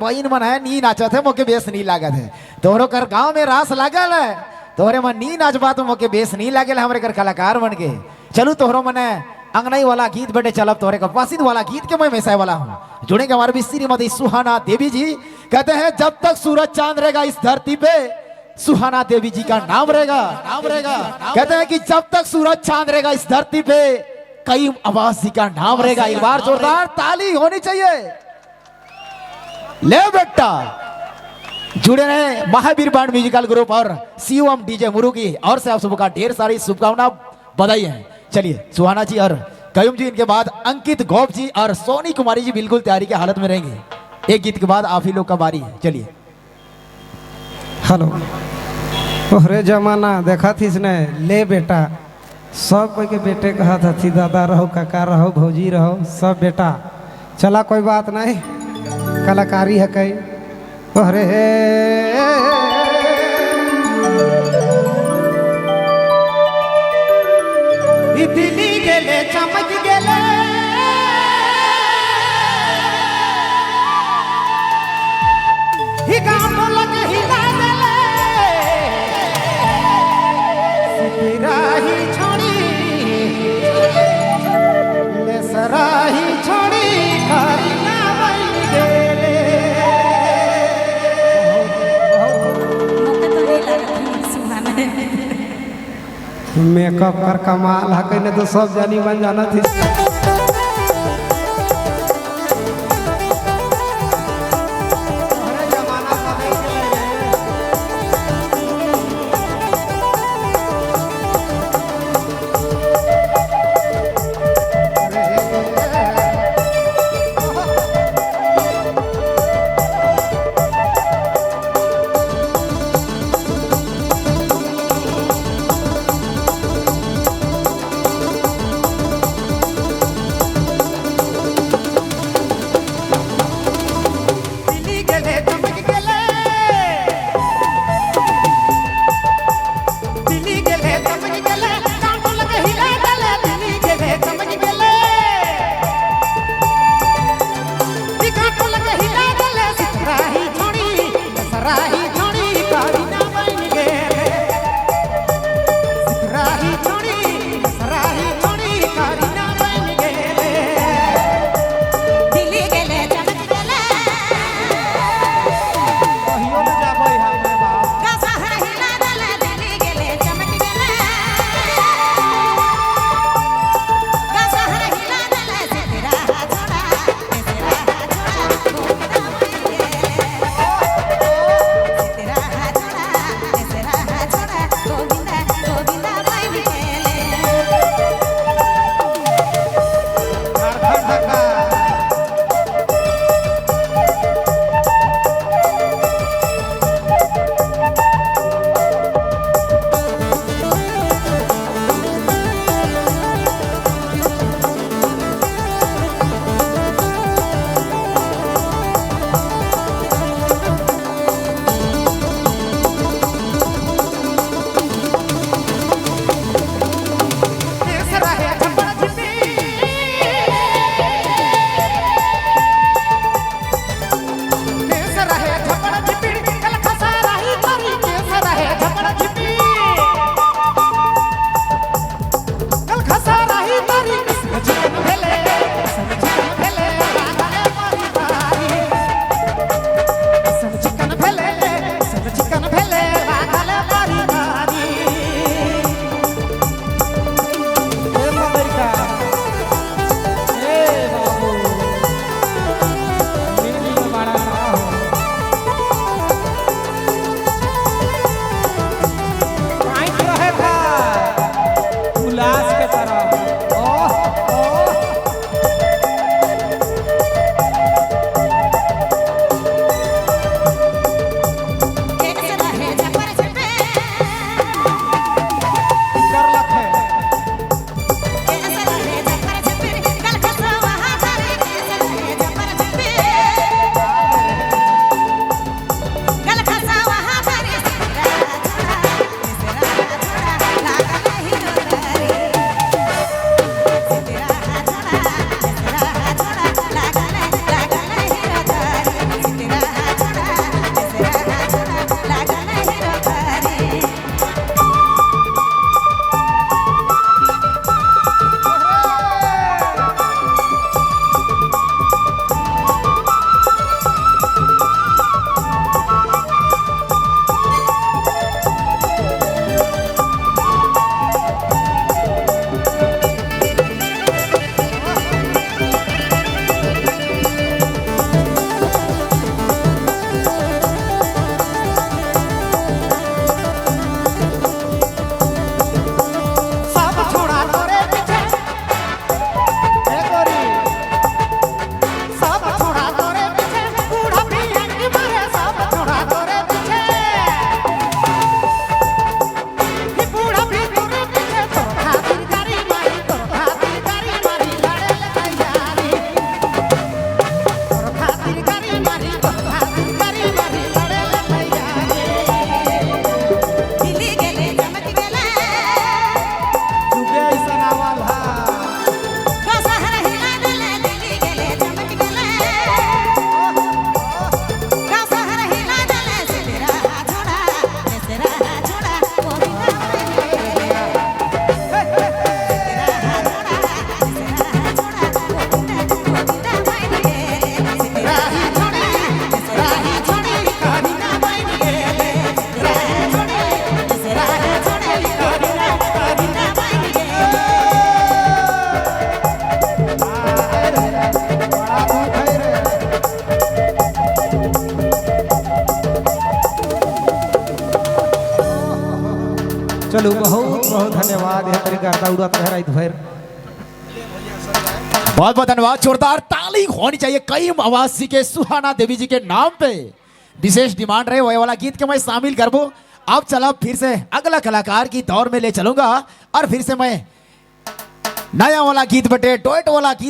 बहन मन है नी नाचत है मोके बेस नहीं लागत है। तोहरो कर गांव में रास लागल है, तोहरे मन नी नाच बात मोके बेस नहीं लागल, हमरे कर कलाकार बन के चलू तोहरो मन अंगनई वाला गीत बेटे चलब तोहरे का पसंद वाला गीत के मैं मैसाय वाला हूँ। जुड़ेंगे हमारे भी श्रीमती सुहाना देवी जी, कहते हैं जब तक सूरज चांद रहेगा इस धरती पे सुहाना देवी जी का नाम रहेगा, नाम रहेगा। कहते हैं कि जब तक सूरज चांद रहेगा इस धरती पे कई आवाज जी का नाम रहेगा। एक बार जोरदार ताली होनी चाहिए। ले बेटा जुड़े रहे महावीर बाण म्यूजिकल ग्रुप और सीओएम डीजे मुरु की और से आप सबका ढेर सारी शुभकामना बधाई है। चलिए सुहाना जी और कयूम जी, इनके बाद अंकित गौप जी और सोनी कुमारी जी बिल्कुल तैयारी की हालत में रहेंगे। एक गीत के बाद आप ही लोग का बारी है। चलिए। हेलो तोहरे जमाना देखा थी इसने ले बेटा सब कोई के बेटे कहा था थी, दादा रहो काका रहो भौजी रहो सब बेटा। चला कोई बात नहीं, कलाकारी है कई तोहरे दिल्ली गेले चमक गेले ही गांव लग हिला देले सिराही छोड़ी ले सराही छोड़ी खारी ना बन गेले। मेकअप कर कमाल है कहीं तो सब जानी बन जाना थी। चलो बहुत बहुत धन्यवाद है तेरे गर्दा उड़ा तहरा भर बहुत बहुत धन्यवाद। जोरदार ताली होनी चाहिए कई मवासी के सुहाना देवी जी के नाम पे। विशेष डिमांड रहे वही वाला गीत के मैं शामिल करबो। अब चला फिर से अगला कलाकार की दौर में ले चलूंगा और फिर से मैं नया वाला गीत बटे डोएट वाला गीत